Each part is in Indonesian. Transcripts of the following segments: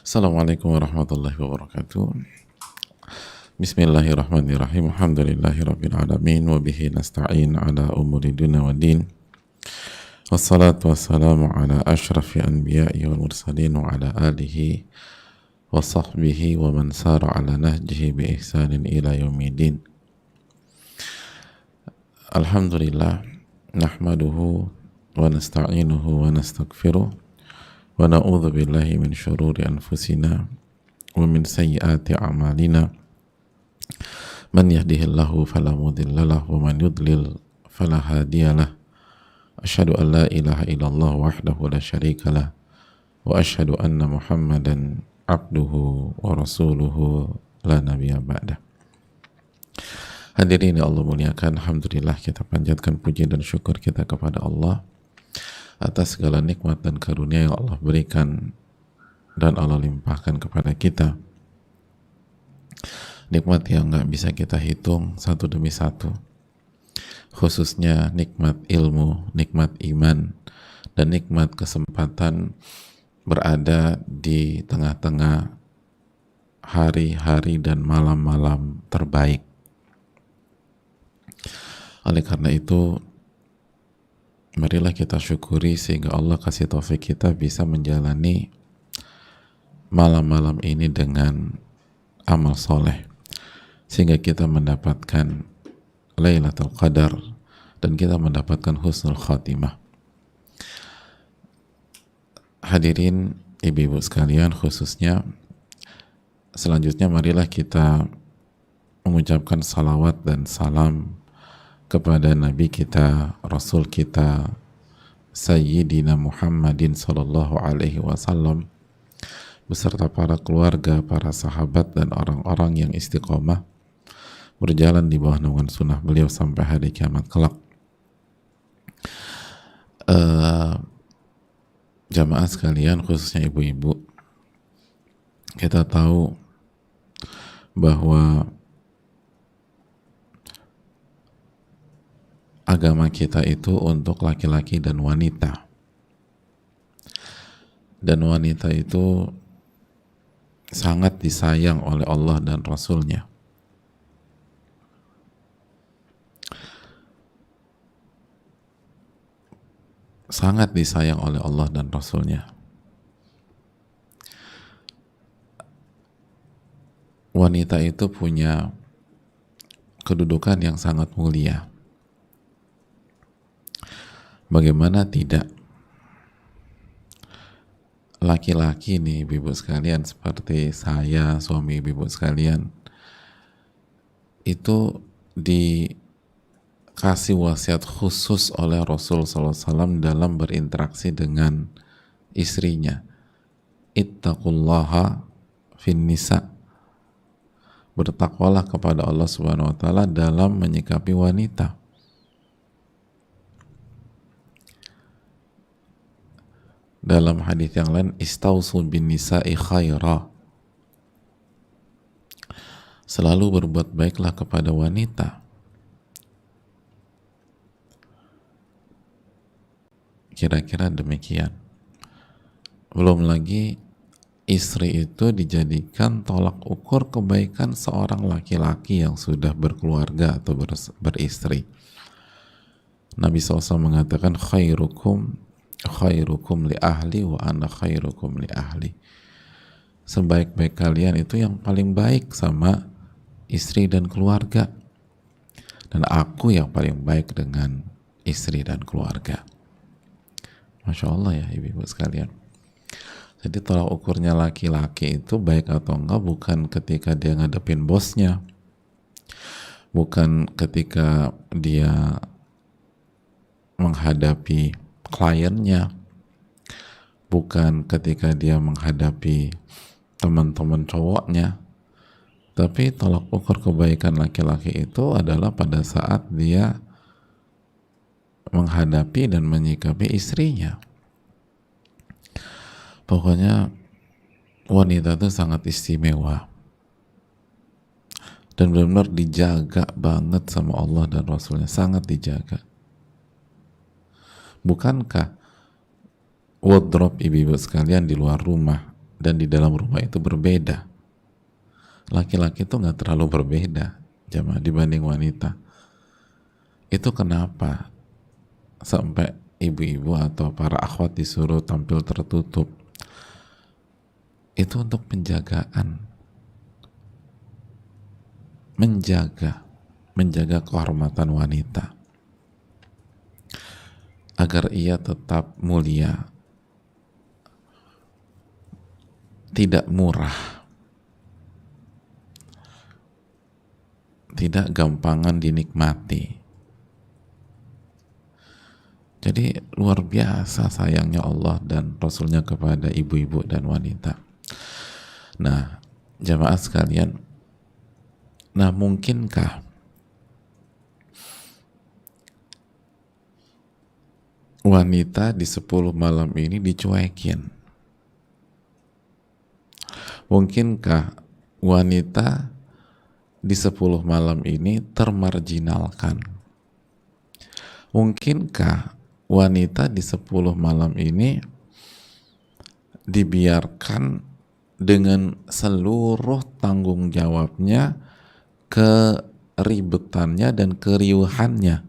Assalamualaikum warahmatullahi wabarakatuh. Bismillahirrahmanirrahim. Alhamdulillahirabbil alamin wa bihi nasta'in ala umuri dunya waddin. Wassalatu wassalamu ala asyrafil anbiya'i wal mursalin wa ala alihi wa sahbihi wa man sara ala nahjihi bi ihsanin ila yaumiddin. Alhamdulillah nahmaduhu wa nasta'inuhu wa nastaghfiruh wa na'udzu billahi min syururi anfusina wa min sayyiati a'malina man yahdihillahu fala mudilla lahu wa man yudlil fala hadiyalah. Asyhadu an la ilaha illallah wahdahu la syarika lah wa asyhadu anna Muhammadan abduhu wa rasuluhu la nabiyya ba'dah. Hadirin yang Allah muliakan, alhamdulillah kita panjatkan puji dan syukur kita kepada Allah atas segala nikmat dan karunia yang Allah berikan dan Allah limpahkan kepada kita. Nikmat yang gak bisa kita hitung satu demi satu, khususnya nikmat ilmu, nikmat iman, dan nikmat kesempatan berada di tengah-tengah hari-hari dan malam-malam terbaik. Oleh karena itu, marilah kita syukuri sehingga Allah kasih taufik kita bisa menjalani malam-malam ini dengan amal soleh, sehingga kita mendapatkan Lailatul Qadar dan kita mendapatkan husnul khatimah. Hadirin ibu-ibu sekalian, khususnya selanjutnya marilah kita mengucapkan salawat dan salam kepada Nabi kita, Rasul kita, Sayyidina Muhammadin sallallahu alaihi wasallam beserta para keluarga, para sahabat dan orang-orang yang istiqomah berjalan di bawah naungan sunnah beliau sampai hari kiamat kelak. Jamaah sekalian, khususnya ibu-ibu, kita tahu bahwa agama kita itu untuk laki-laki dan wanita, dan wanita itu sangat disayang oleh Allah dan Rasulnya. Sangat disayang oleh Allah dan Rasulnya. Wanita itu punya kedudukan yang sangat mulia. Bagaimana tidak? Laki-laki nih ibu sekalian, seperti saya, suami ibu sekalian, itu dikasih wasiat khusus oleh Rasul SAW dalam berinteraksi dengan istrinya. Ittaqullaha fin nisa. Bertakwalah kepada Allah Subhanahu wa taala dalam menyikapi wanita. Dalam hadis yang lain, istausu bin nisa'i khaira. Selalu berbuat baiklah kepada wanita. Kira-kira demikian. Belum lagi istri itu dijadikan tolak ukur kebaikan seorang laki-laki yang sudah berkeluarga atau beristri. Nabi SAW mengatakan khairukum li ahli wa ana khairukum li ahli. Sebaik-baik kalian itu yang paling baik sama istri dan keluarga, dan aku yang paling baik dengan istri dan keluarga. Masya Allah ya ibu-ibu sekalian. Jadi tolak ukurnya laki-laki itu baik atau enggak bukan ketika dia ngadepin bosnya, bukan ketika dia menghadapi kliennya, bukan ketika dia menghadapi teman-teman cowoknya, tapi tolak ukur kebaikan laki-laki itu adalah pada saat dia menghadapi dan menyikapi istrinya. Pokoknya wanita itu sangat istimewa dan benar-benar dijaga banget sama Allah dan Rasulnya, sangat dijaga. Bukankah wardrobe ibu-ibu sekalian di luar rumah dan di dalam rumah itu berbeda. Laki-laki itu nggak terlalu berbeda jamaah dibanding wanita. Itu kenapa sampai ibu-ibu atau para akhwat disuruh tampil tertutup? Itu untuk penjagaan, menjaga kehormatan wanita agar ia tetap mulia, tidak murah, tidak gampangan dinikmati. Jadi luar biasa sayangnya Allah dan Rasulnya kepada ibu-ibu dan wanita. Nah, jamaah sekalian, nah mungkinkah wanita di 10 malam ini dicuekin? Mungkinkah wanita di 10 malam ini termarginalkan? Mungkinkah wanita di 10 malam ini dibiarkan dengan seluruh tanggung jawabnya, keribetannya dan keriuhannya,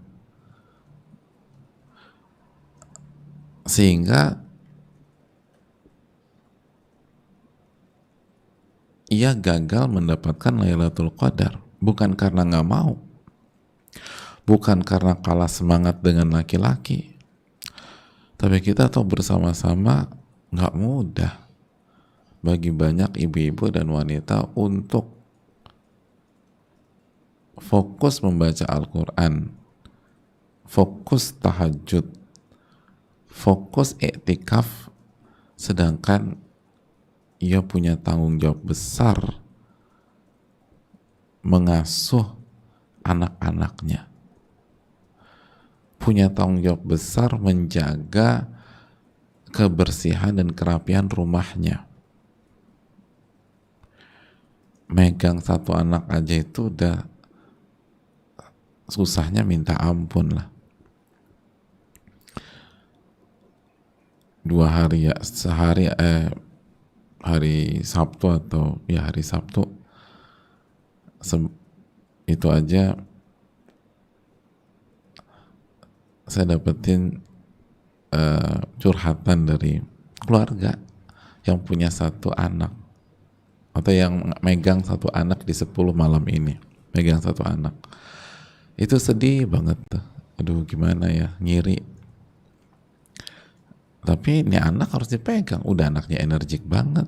sehingga ia gagal mendapatkan Lailatul Qadar? Bukan karena nggak mau, bukan karena kalah semangat dengan laki-laki, tapi kita tahu bersama-sama nggak mudah bagi banyak ibu-ibu dan wanita untuk fokus membaca Al-Quran, fokus tahajud, fokus iktikaf, sedangkan ia punya tanggung jawab besar mengasuh anak-anaknya, punya tanggung jawab besar menjaga kebersihan dan kerapian rumahnya. Megang satu anak aja itu udah susahnya minta ampun lah. 2 hari ya, sehari hari Sabtu atau ya hari Sabtu itu aja saya dapetin curhatan dari keluarga yang punya satu anak atau yang megang satu anak di 10 malam ini, megang satu anak. Itu sedih banget tuh. Aduh gimana ya, ngiri. Tapi ini anak harus dipegang, udah anaknya energik banget.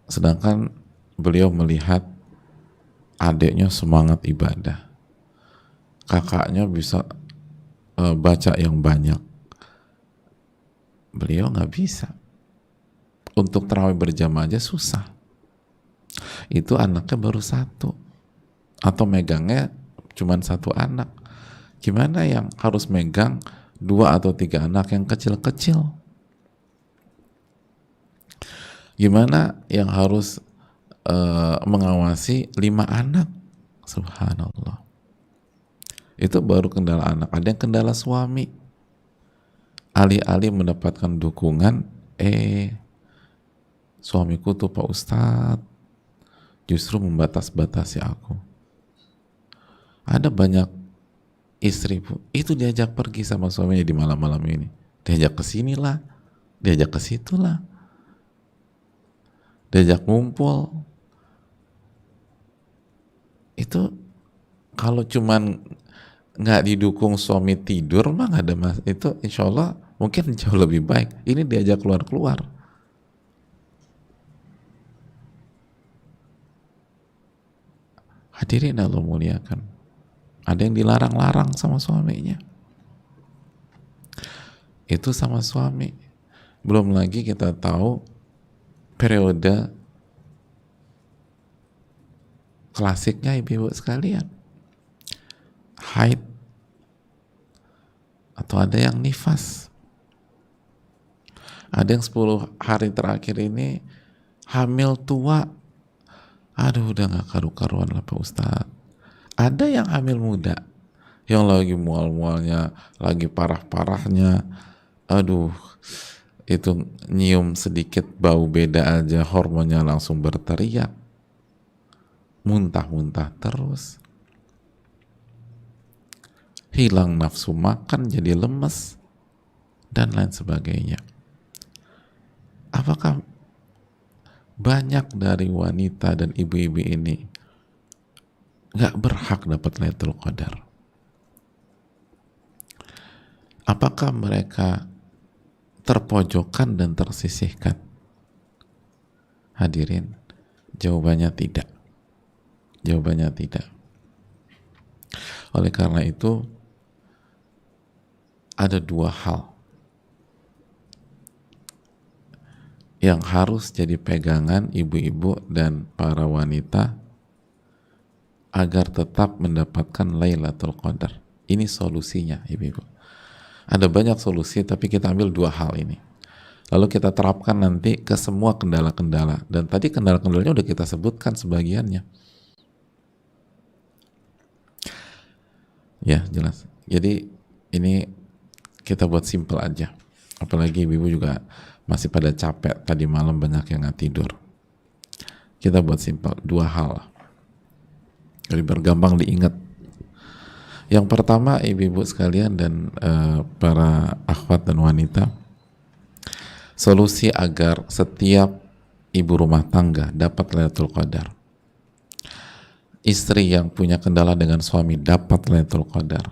Sedangkan beliau melihat adiknya semangat ibadah, kakaknya bisa baca yang banyak, beliau nggak bisa. Untuk tarawih berjamaah aja susah. Itu anaknya baru 1 atau megangnya cuma 1 anak. Gimana yang harus megang 2 atau 3 anak yang kecil-kecil? Gimana yang harus mengawasi 5 anak? Subhanallah. Itu baru kendala anak. Ada yang kendala suami. Alih-alih mendapatkan dukungan, suamiku tuh Pak Ustadz justru membatas-batasi aku. Ada banyak istri itu diajak pergi sama suaminya di malam-malam ini, diajak ke sinilah, diajak ke situlah, diajak ngumpul. Itu kalau cuman nggak didukung suami tidur mah nggak ada mas, itu insya Allah mungkin jauh lebih baik. Ini diajak keluar-keluar. Hadirin Allah muliakan, ada yang dilarang-larang sama suaminya, itu sama suami. Belum lagi kita tahu periode klasiknya ibu-ibu sekalian, haid atau ada yang nifas. Ada yang 10 hari terakhir ini hamil tua. Aduh udah gak karu-karuan lah Pak Ustadz. Ada yang hamil muda, yang lagi mual-mualnya, lagi parah-parahnya. Aduh, itu nyium sedikit bau beda aja hormonnya langsung berteriak, muntah-muntah terus, hilang nafsu makan, jadi lemes, dan lain sebagainya. Apakah banyak dari wanita dan ibu-ibu ini gak berhak dapat Lailatul Qadar? Apakah mereka terpojokkan dan tersisihkan? Hadirin, jawabannya tidak. Jawabannya tidak. Oleh karena itu, ada dua hal yang harus jadi pegangan ibu-ibu dan para wanita agar tetap mendapatkan Lailatul Qadar. Ini solusinya, ibu-ibu. Ada banyak solusi, tapi kita ambil dua hal ini. Lalu kita terapkan nanti ke semua kendala-kendala. Dan tadi kendala-kendalanya udah kita sebutkan sebagiannya. Ya, jelas. Jadi ini kita buat simple aja. Apalagi ibu-ibu juga masih pada capek, tadi malam banyak yang nggak tidur. Kita buat simple, dua hal. Jadi bergampang diingat. Yang pertama, ibu-ibu sekalian dan para akhwat dan wanita, solusi agar setiap ibu rumah tangga dapat Lailatul Qadar, istri yang punya kendala dengan suami dapat Lailatul Qadar,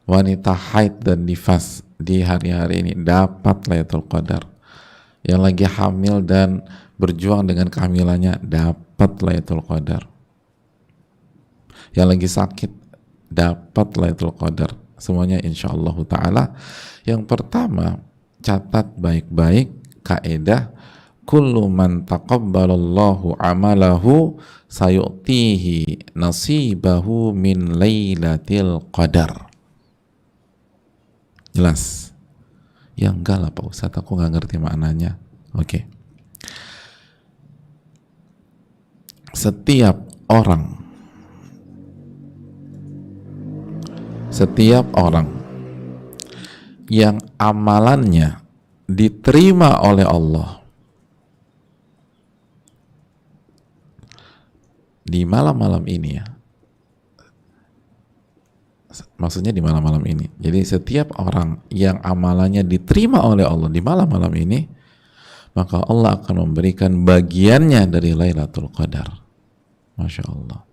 wanita haid dan nifas di hari-hari ini dapat Lailatul Qadar, yang lagi hamil dan berjuang dengan kehamilannya dapat Lailatul Qadar, yang lagi sakit dapat Lailatul Qadar, semuanya insyaallah ta'ala. Yang pertama, catat baik-baik kaidah kullu man taqabbalallahu amalahu sayu'tihi nasibahu min lailatil qadar. Jelas? Ya enggak lah Pak Ustadz, aku nggak ngerti maknanya. Oke. Setiap orang yang amalannya diterima oleh Allah di malam-malam ini, ya, maksudnya di malam-malam ini. Jadi setiap orang yang amalannya diterima oleh Allah di malam-malam ini, maka Allah akan memberikan bagiannya dari Lailatul Qadar. Masya Allah.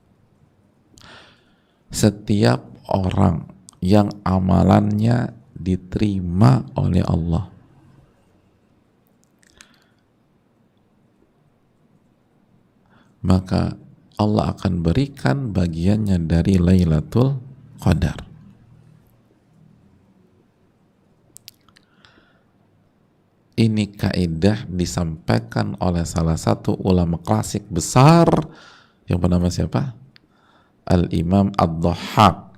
Setiap orang yang amalannya diterima oleh Allah, maka Allah akan berikan bagiannya dari Lailatul Qadar. Ini kaidah disampaikan oleh salah satu ulama klasik besar yang bernama siapa? Al-Imam Ad-Dhahhak.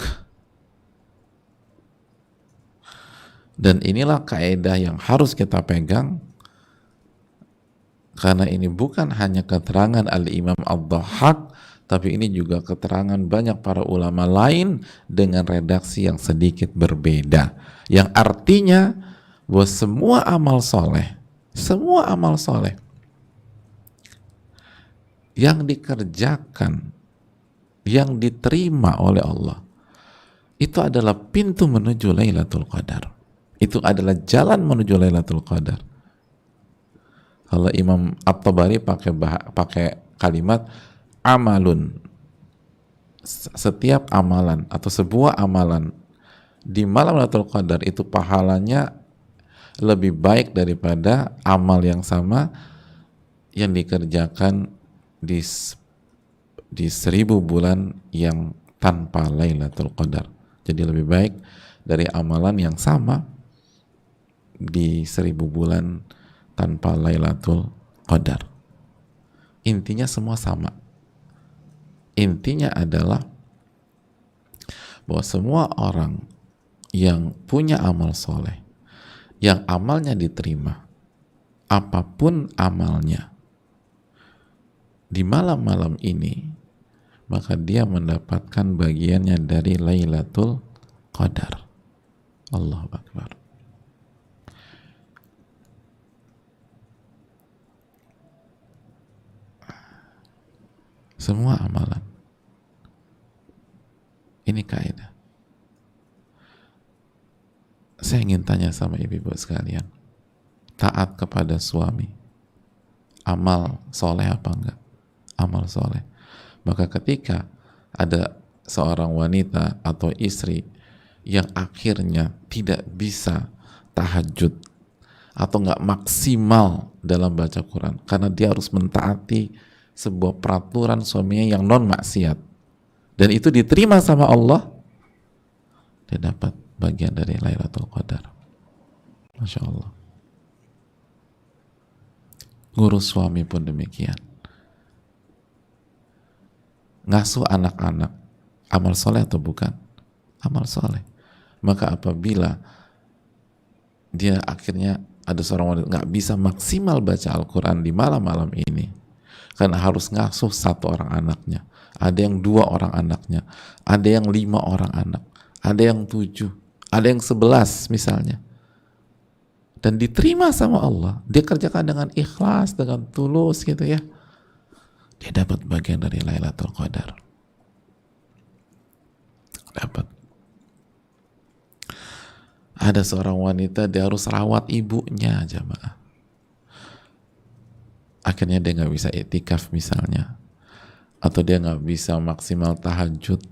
Dan inilah kaidah yang harus kita pegang, karena ini bukan hanya keterangan Al-Imam Ad-Dhahhak, tapi ini juga keterangan banyak para ulama lain dengan redaksi yang sedikit berbeda, yang artinya bahwa semua amal soleh yang dikerjakan, yang diterima oleh Allah, itu adalah pintu menuju Lailatul Qadar. Itu adalah jalan menuju Lailatul Qadar. Kalau Imam At-Tabari pakai kalimat amalun, setiap amalan atau sebuah amalan di malam Lailatul Qadar itu pahalanya lebih baik daripada amal yang sama yang dikerjakan di 1000 bulan yang tanpa Lailatul Qadar. Jadi lebih baik dari amalan yang sama di 1000 bulan tanpa Lailatul Qadar. Intinya semua sama. Intinya adalah bahwa semua orang yang punya amal soleh, yang amalnya diterima, apapun amalnya, di malam-malam ini, maka dia mendapatkan bagiannya dari Lailatul Qadar. Allahu Akbar. Semua amalan. Ini kaidah. Saya ingin tanya sama ibu-ibu sekalian, taat kepada suami, amal soleh apa enggak? Amal soleh. Maka ketika ada seorang wanita atau istri yang akhirnya tidak bisa tahajud atau nggak maksimal dalam baca Quran karena dia harus mentaati sebuah peraturan suaminya yang non maksiat dan itu diterima sama Allah, dia dapat bagian dari Lailatul Qadar. Masya Allah. Ngurus suami pun demikian. Ngasuh anak-anak, amal soleh atau bukan? Amal soleh. Maka apabila dia akhirnya ada seorang wanita nggak bisa maksimal baca Al-Quran di malam-malam ini karena harus ngasuh 1 orang anaknya, ada yang 2 orang anaknya, ada yang 5 orang anak, ada yang 7, ada yang 11 misalnya, dan diterima sama Allah, dia kerjakan dengan ikhlas, dengan tulus gitu ya, dia dapat bagian dari Lailatul Qadar. Dapat. Ada seorang wanita, dia harus rawat ibunya, jamaah. Akhirnya dia nggak bisa iktikaf misalnya, atau dia nggak bisa maksimal tahajud.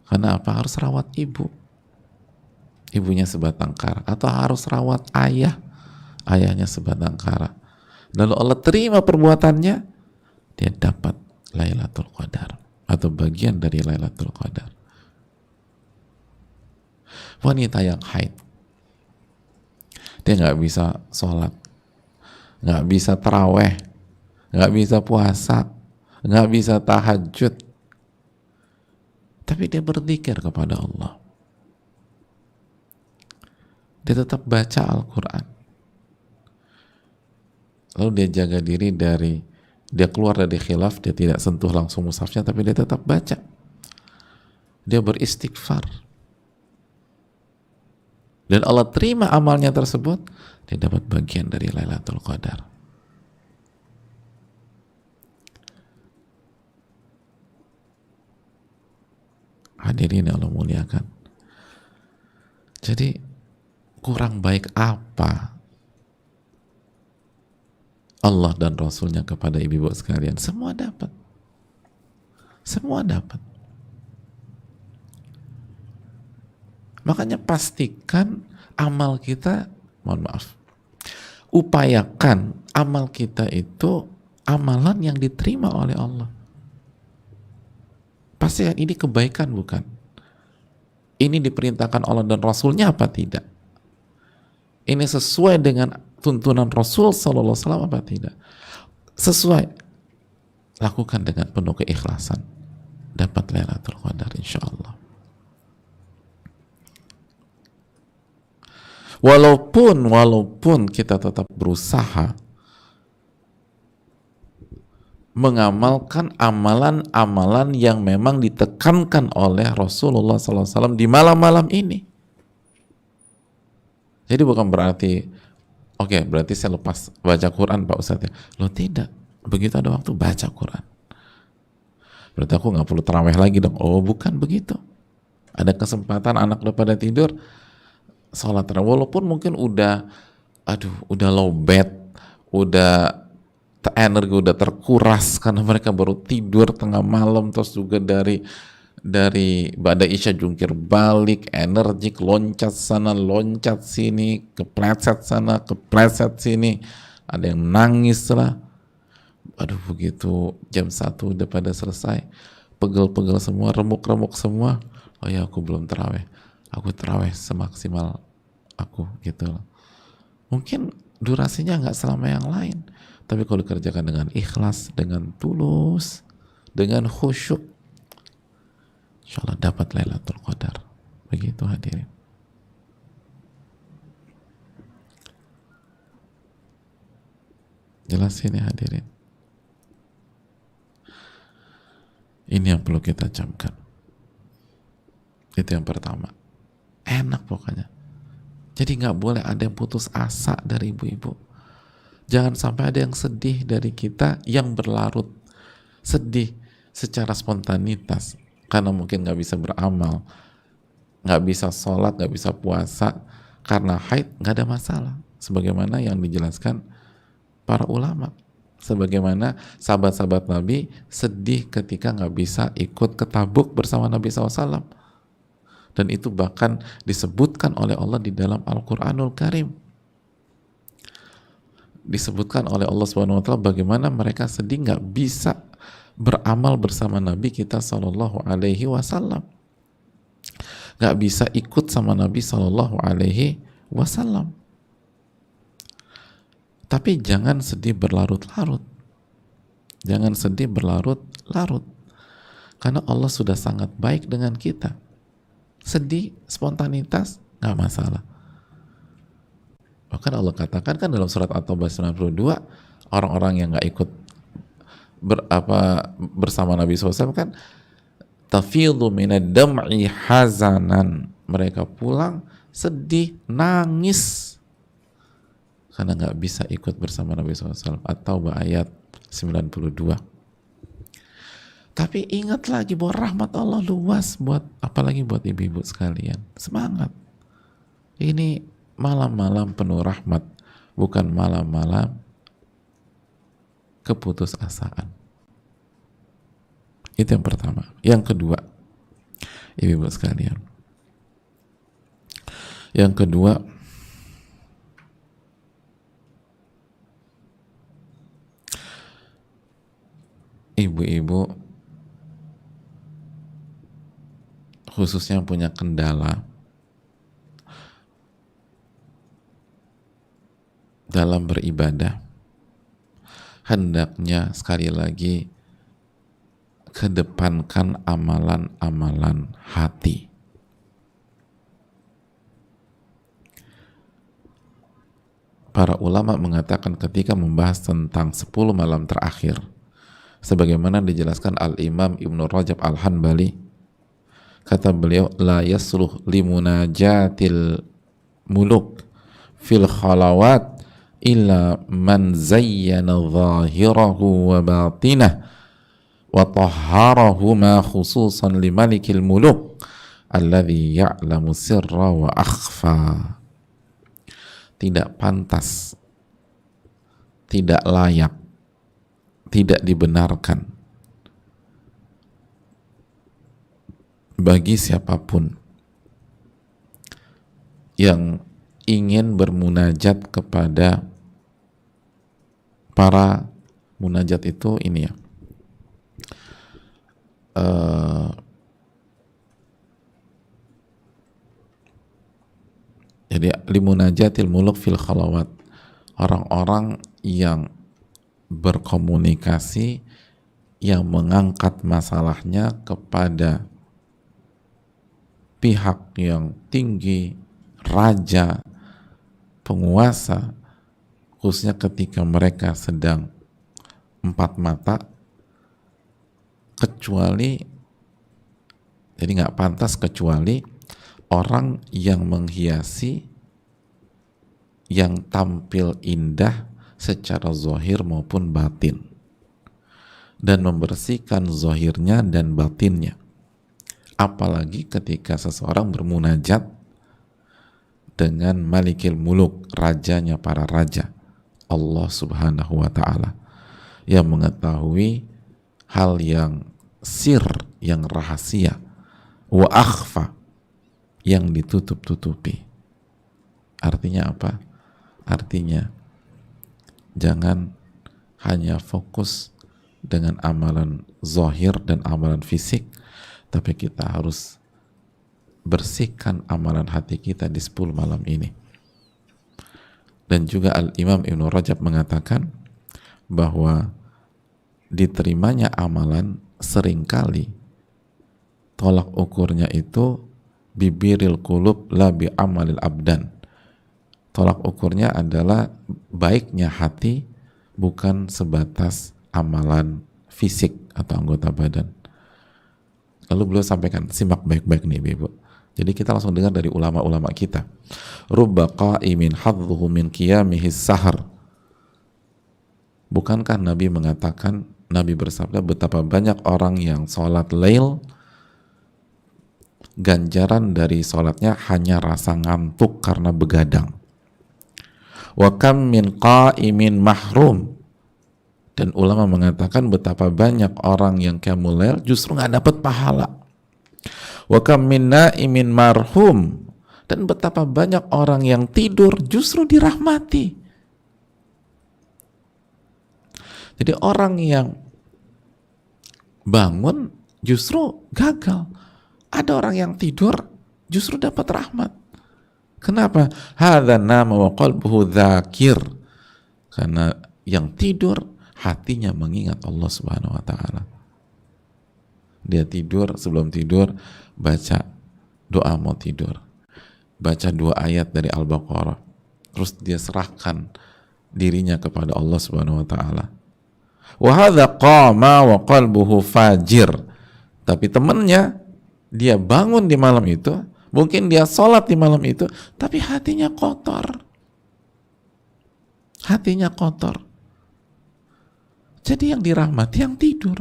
Karena apa? Harus rawat ibu. Ibunya sebatang kara. Atau harus rawat ayah. Ayahnya sebatang kara. Lalu Allah terima perbuatannya, dia dapat Lailatul Qadar atau bagian dari Lailatul Qadar. Wanita yang haid, dia nggak bisa sholat, nggak bisa taraweh, nggak bisa puasa, nggak bisa tahajud, tapi dia berzikir kepada Allah, dia tetap baca Al-Quran, lalu dia jaga diri dari, dia keluar dari khilaf, dia tidak sentuh langsung mushafnya, tapi dia tetap baca, dia beristighfar, dan Allah terima amalnya tersebut, dia dapat bagian dari Lailatul Qadar. Hadirin yang Allah muliakan. Jadi kurang baik apa Allah dan Rasulnya kepada ibu-ibu sekalian? Semua dapat. Semua dapat. Makanya pastikan amal kita, mohon maaf, upayakan amal kita itu amalan yang diterima oleh Allah. Pastikan ini kebaikan bukan? Ini diperintahkan Allah dan Rasulnya apa tidak? Ini sesuai dengan tuntunan Rasul Sallallahu Alaihi Wasallam apa tidak? Sesuai. Lakukan dengan penuh keikhlasan. Dapat Lailatul Qadar insyaAllah. Walaupun kita tetap berusaha mengamalkan amalan-amalan yang memang ditekankan oleh Rasulullah SAW di malam-malam ini. Jadi bukan berarti, oke, berarti saya lepas baca Quran Pak Ustadz ya. Loh tidak, begitu ada waktu baca Quran. Berarti aku nggak perlu taraweh lagi dong. Oh bukan begitu. Ada kesempatan anak udah pada tidur, sholat tarawih, walaupun mungkin udah low bed, udah energi udah terkuras karena mereka baru tidur tengah malam, terus juga dari ba'da isya jungkir balik, energik, loncat sana loncat sini, kepleset sana kepleset sini, ada yang nangis lah, begitu jam 1 udah pada selesai, pegel-pegel semua, remuk-remuk semua, oh ya aku belum taraweh, aku taraweh semaksimal aku gitu loh. Mungkin durasinya nggak selama yang lain, tapi kalau dikerjakan dengan ikhlas, dengan tulus, dengan khusyuk, insya Allah dapat Lailatul Qadar. Begitu hadirin. Jelas ini hadirin. Ini yang perlu kita camkan. Itu yang pertama. Enak pokoknya. Jadi nggak boleh ada yang putus asa dari ibu-ibu. Jangan sampai ada yang sedih dari kita yang berlarut. sedih secara spontanitas karena mungkin nggak bisa beramal, nggak bisa sholat, nggak bisa puasa karena haid, nggak ada masalah, sebagaimana yang dijelaskan para ulama, sebagaimana sahabat-sahabat Nabi sedih ketika nggak bisa ikut ke Tabuk bersama Nabi SAW, dan itu bahkan disebutkan oleh Allah di dalam Al-Quranul Karim, disebutkan oleh Allah Subhanahu Wa Taala bagaimana mereka sedih nggak bisa beramal bersama Nabi kita Shallallahu Alaihi Wasallam, nggak bisa ikut sama Nabi Shallallahu Alaihi Wasallam. Tapi jangan sedih berlarut-larut, jangan sedih berlarut-larut, karena Allah sudah sangat baik dengan kita. Sedih spontanitas nggak masalah. Bahkan Allah katakan kan dalam surat At-Taubah 92, orang-orang yang nggak ikut bersama Nabi SAW kan, tafidhu minad dam'i hazanan, mereka pulang sedih, nangis karena nggak bisa ikut bersama Nabi SAW. At-Taubah ayat 92. Tapi ingat lagi bahwa rahmat Allah luas, buat apalagi buat ibu-ibu sekalian. Semangat. Ini malam-malam penuh rahmat, bukan malam-malam keputusasaan. Itu yang pertama. Yang kedua, ibu-ibu sekalian, yang kedua, ibu-ibu khususnya yang punya kendala dalam beribadah, hendaknya sekali lagi kedepankan amalan-amalan hati. Para ulama mengatakan ketika membahas tentang 10 malam terakhir, sebagaimana dijelaskan Al-Imam Ibnu Rajab Al-Hanbali, kata beliau, la yasluh limunajatil muluk fil khalawat illa man zayyana zahirahu wa batinah wa tahharahu ma khususan li malikil muluk alladhi ya'lamu sirra wa akhfa. Tidak pantas, tidak layak, tidak dibenarkan bagi siapapun yang ingin bermunajat kepada para munajat itu ini ya, jadi limunajatil muluk fil khalawat, orang-orang yang berkomunikasi, yang mengangkat masalahnya kepada pihak yang tinggi, raja, penguasa, khususnya ketika mereka sedang empat mata, kecuali, jadi nggak pantas kecuali orang yang menghiasi, yang tampil indah secara zahir maupun batin, dan membersihkan zahirnya dan batinnya. Apalagi ketika seseorang bermunajat dengan Malikil Muluk, rajanya para raja, Allah Subhanahu wa Ta'ala, yang mengetahui hal yang sir, yang rahasia, wa akhfa, yang ditutup-tutupi. Artinya apa? Artinya jangan hanya fokus dengan amalan zahir dan amalan fisik, tapi kita harus bersihkan amalan hati kita di 10 malam ini. Dan juga Al-Imam Ibnu Rajab mengatakan bahwa diterimanya amalan seringkali tolak ukurnya itu bibiril qulub la bi amalil abdan. Tolak ukurnya adalah baiknya hati, bukan sebatas amalan fisik atau anggota badan. Lalu beliau sampaikan, simak baik-baik nih Ibu. Jadi kita langsung dengar dari ulama-ulama kita. Rubba qa'imin hadzuhu min qiyamihis sahar. Bukankah Nabi mengatakan Nabi bersabda, betapa banyak orang yang sholat lail, ganjaran dari sholatnya hanya rasa ngantuk karena begadang. Wa kam min qa'imin mahrum, dan ulama mengatakan betapa banyak orang yang qiyamul lail justru nggak dapat pahala. Wa kam min na'imin marhum, dan betapa banyak orang yang tidur justru dirahmati. Jadi orang yang bangun justru gagal. Ada orang yang tidur justru dapat rahmat. Kenapa? Hadza nama wa qalbuhu dzakir. Karena yang tidur hatinya mengingat Allah Subhanahu wa taala. Dia tidur, sebelum tidur baca doa mau tidur. Baca 2 ayat dari Al-Baqarah. Terus dia serahkan dirinya kepada Allah Subhanahu wa taala. Wa hadza qama wa qalbuhu fajir. Tapi temannya, dia bangun di malam itu, mungkin dia sholat di malam itu, tapi hatinya kotor. Hatinya kotor. Jadi yang dirahmati yang tidur.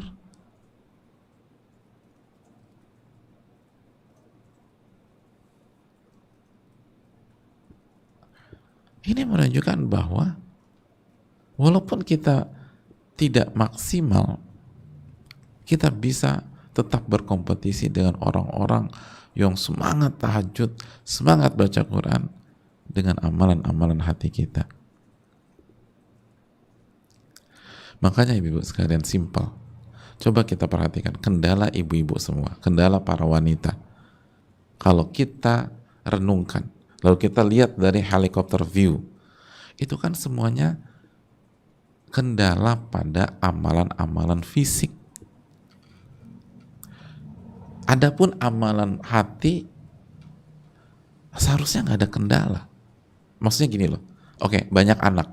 Ini menunjukkan bahwa walaupun kita tidak maksimal, kita bisa tetap berkompetisi dengan orang-orang yang semangat tahajud, semangat baca Quran dengan amalan-amalan hati kita. Makanya ibu-ibu sekalian, simpel. Coba kita perhatikan kendala ibu-ibu semua, kendala para wanita. Kalau kita renungkan, lalu kita lihat dari helikopter view, itu kan semuanya kendala pada amalan-amalan fisik. Adapun amalan hati seharusnya nggak ada kendala. Maksudnya gini loh, oke, banyak anak,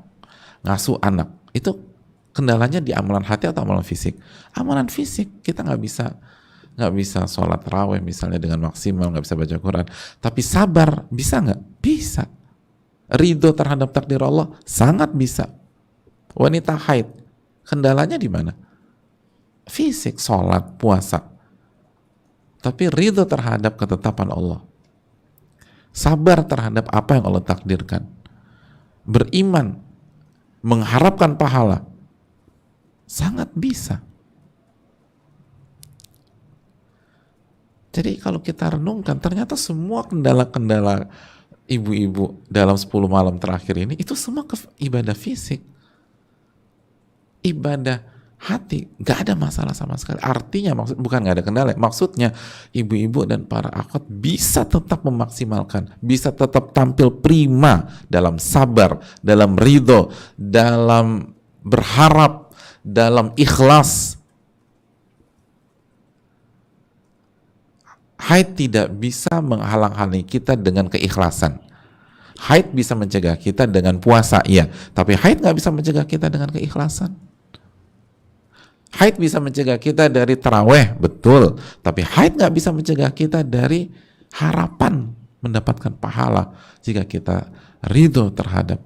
ngasuh anak, itu kendalanya di amalan hati atau amalan fisik? Amalan fisik. Kita nggak bisa sholat raweh misalnya dengan maksimal, nggak bisa baca Quran, tapi sabar bisa nggak? Bisa. Ridho terhadap takdir Allah sangat bisa. Wanita haid, kendalanya di mana? Fisik, sholat, puasa. Tapi ridho terhadap ketetapan Allah, sabar terhadap apa yang Allah takdirkan, beriman, mengharapkan pahala, sangat bisa. Jadi kalau kita renungkan, ternyata semua kendala-kendala ibu-ibu dalam 10 malam terakhir ini, itu semua ibadah fisik. Ibadah hati, gak ada masalah sama sekali. Artinya, bukan gak ada kendala, maksudnya ibu-ibu dan para akhwat bisa tetap memaksimalkan, bisa tetap tampil prima dalam sabar, dalam ridho, dalam berharap, dalam ikhlas. Haid tidak bisa menghalang-halangi kita dengan keikhlasan. Haid bisa mencegah kita dengan puasa, iya, tapi haid gak bisa mencegah kita dengan keikhlasan. Haid bisa mencegah kita dari taraweh, betul, tapi haid gak bisa mencegah kita dari harapan mendapatkan pahala jika kita ridho terhadap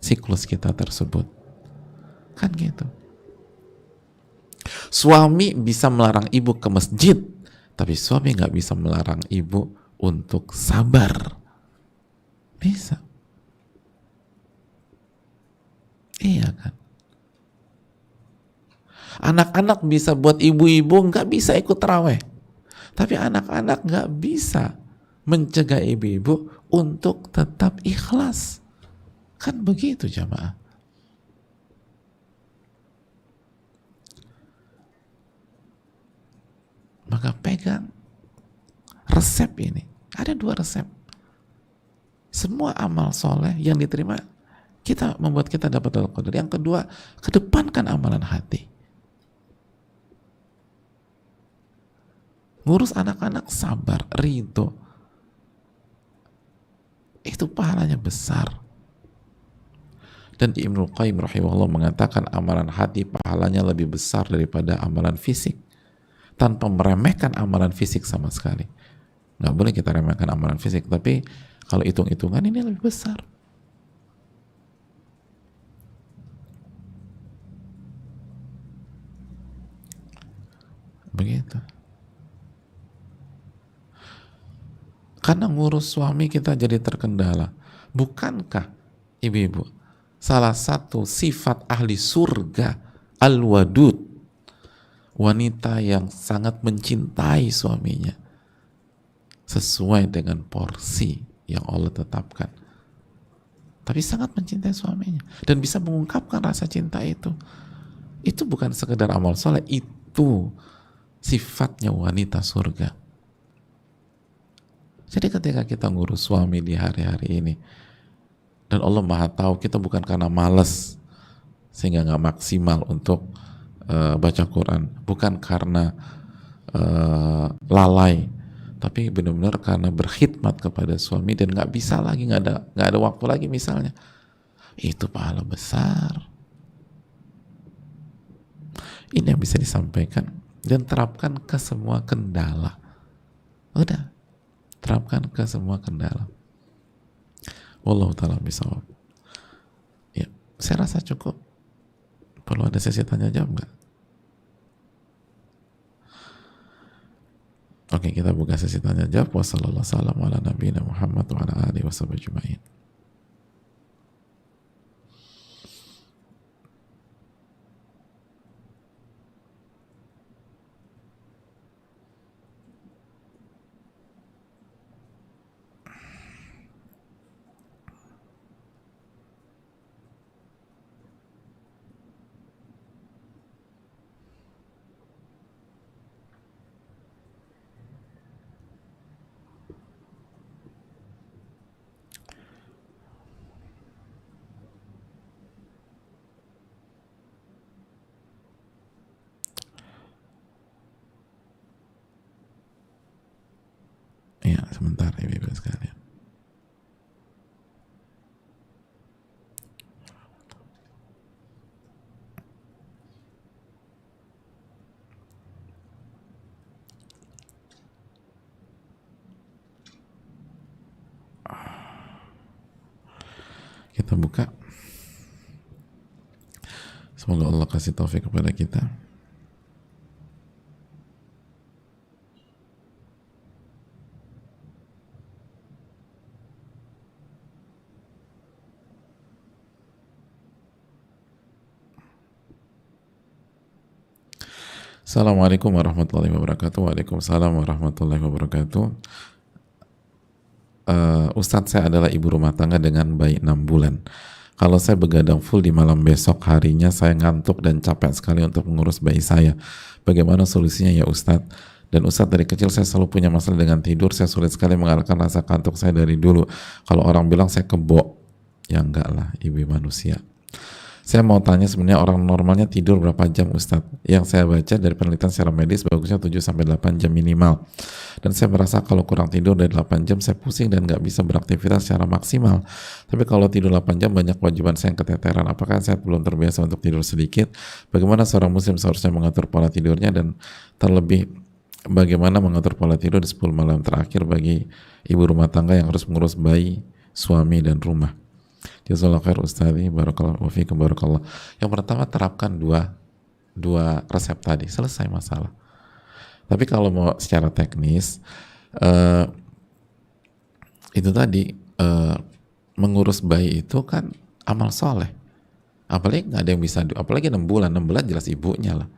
siklus kita tersebut. Kan gitu. Suami bisa melarang ibu ke masjid, tapi suami gak bisa melarang ibu untuk sabar. Bisa. Iya kan? Anak-anak bisa buat ibu-ibu nggak bisa ikut taraweh, tapi anak-anak nggak bisa mencegah ibu-ibu untuk tetap ikhlas. Kan begitu jamaah. Maka pegang resep ini. Ada 2 resep. Semua amal soleh yang diterima, kita membuat kita dapat Lailatul Qadar. Yang kedua, kedepankan amalan hati. Ngurus anak-anak sabar, ridho. Itu pahalanya besar. Dan Ibnu Qayyim rahimahullah mengatakan amalan hati pahalanya lebih besar daripada amalan fisik. Tanpa meremehkan amalan fisik sama sekali. Nggak boleh kita remehkan amalan fisik, tapi kalau hitung-hitungan ini lebih besar. Begitu. Karena ngurus suami kita jadi terkendala. Bukankah ibu-ibu, salah satu sifat ahli surga al-wadud, wanita yang sangat mencintai suaminya sesuai dengan porsi yang Allah tetapkan, tapi sangat mencintai suaminya dan bisa mengungkapkan rasa cinta itu bukan sekedar amal soleh, itu sifatnya wanita surga. Jadi ketika kita ngurus suami di hari-hari ini, dan Allah Maha tahu kita bukan karena malas sehingga nggak maksimal untuk baca Quran, bukan karena lalai, tapi benar-benar karena berkhidmat kepada suami dan nggak bisa lagi, nggak ada waktu lagi misalnya, itu pahala besar. Ini yang bisa disampaikan dan terapkan ke semua kendala. Udah, terapkan ke semua kendala. Wallahu ta'ala bishawab. Ya, saya rasa cukup. Perlu ada sesi tanya jawab nggak? Oke, kita buka sesi tanya jawab. Wassalamualaikum warahmatullahi wabarakatuh. Ya, sebentar ibu-ibu sekalian. Kita buka. Semoga Allah kasih taufik kepada kita. Assalamualaikum warahmatullahi wabarakatuh. Waalaikumsalam warahmatullahi wabarakatuh. Ustadz, saya adalah ibu rumah tangga dengan bayi 6 bulan. Kalau saya begadang full di malam besok harinya, saya ngantuk dan capek sekali untuk mengurus bayi saya. Bagaimana solusinya ya Ustadz? Dan Ustadz, dari kecil saya selalu punya masalah dengan tidur. Saya sulit sekali mengalahkan rasa kantuk saya dari dulu. Kalau orang bilang saya kebo, ya enggak lah, ibu manusia. Saya mau tanya, sebenarnya orang normalnya tidur berapa jam Ustadz? Yang saya baca dari penelitian secara medis bagusnya 7-8 jam minimal. Dan saya merasa kalau kurang tidur dari 8 jam saya pusing dan nggak bisa beraktivitas secara maksimal. Tapi kalau tidur 8 jam banyak kewajiban saya yang keteteran. Apakah saya belum terbiasa untuk tidur sedikit? Bagaimana seorang muslim seharusnya mengatur pola tidurnya, dan terlebih bagaimana mengatur pola tidur di 10 malam terakhir bagi ibu rumah tangga yang harus mengurus bayi, suami, dan rumah? Jazakallahu khair Ustazi, barakallahu fiikum, barakallah. Yang pertama, terapkan dua resep tadi, selesai masalah. Tapi kalau mau secara teknis, itu tadi mengurus bayi itu kan amal soleh. Apalagi nggak ada yang bisa, apalagi 6 bulan jelas ibunya lah.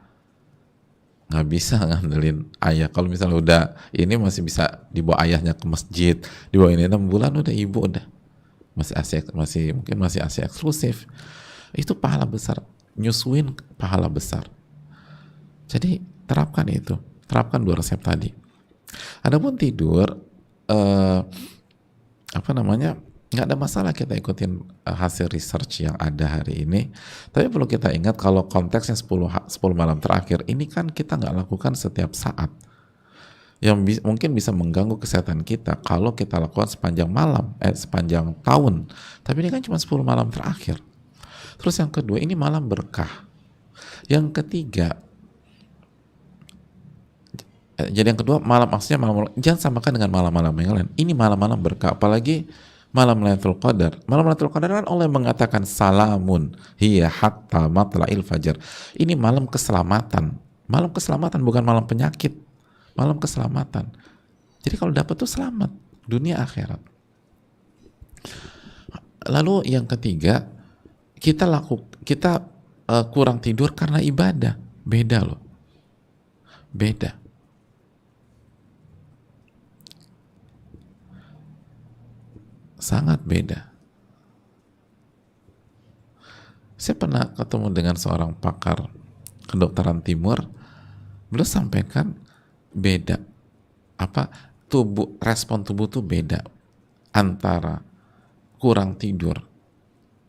Nggak bisa ngandelin ayah. Kalau misalnya udah ini masih bisa dibawa ayahnya ke masjid, dibawa ini 6 bulan udah ibu udah. Mungkin masih Asia eksklusif, itu pahala besar, nyusuin pahala besar. Jadi terapkan itu, terapkan 2 resep tadi. Adapun tidur, nggak ada masalah kita ikutin hasil research yang ada hari ini. Tapi perlu kita ingat kalau konteksnya 10 malam terakhir ini kan kita nggak lakukan setiap saat, yang mungkin bisa mengganggu kesehatan kita kalau kita lakukan sepanjang malam, sepanjang tahun. Tapi ini kan cuma 10 malam terakhir. Terus yang kedua, ini malam berkah. Yang ketiga, jadi yang kedua, maksudnya malam, jangan samakan dengan malam-malam yang lain. Ini malam-malam berkah, apalagi malam Lailatul Qadar. Malam Lailatul Qadar kan Allah mengatakan salamun hiya hatta matla'il fajar. Ini malam keselamatan. Malam keselamatan, bukan malam penyakit. Malam keselamatan. Jadi kalau dapat tuh selamat, dunia akhirat. Lalu yang ketiga, kita kurang tidur karena ibadah. Beda loh. Beda. Sangat beda. Saya pernah ketemu dengan seorang pakar kedokteran timur, beliau sampaikan beda. Respon tubuh tuh beda antara kurang tidur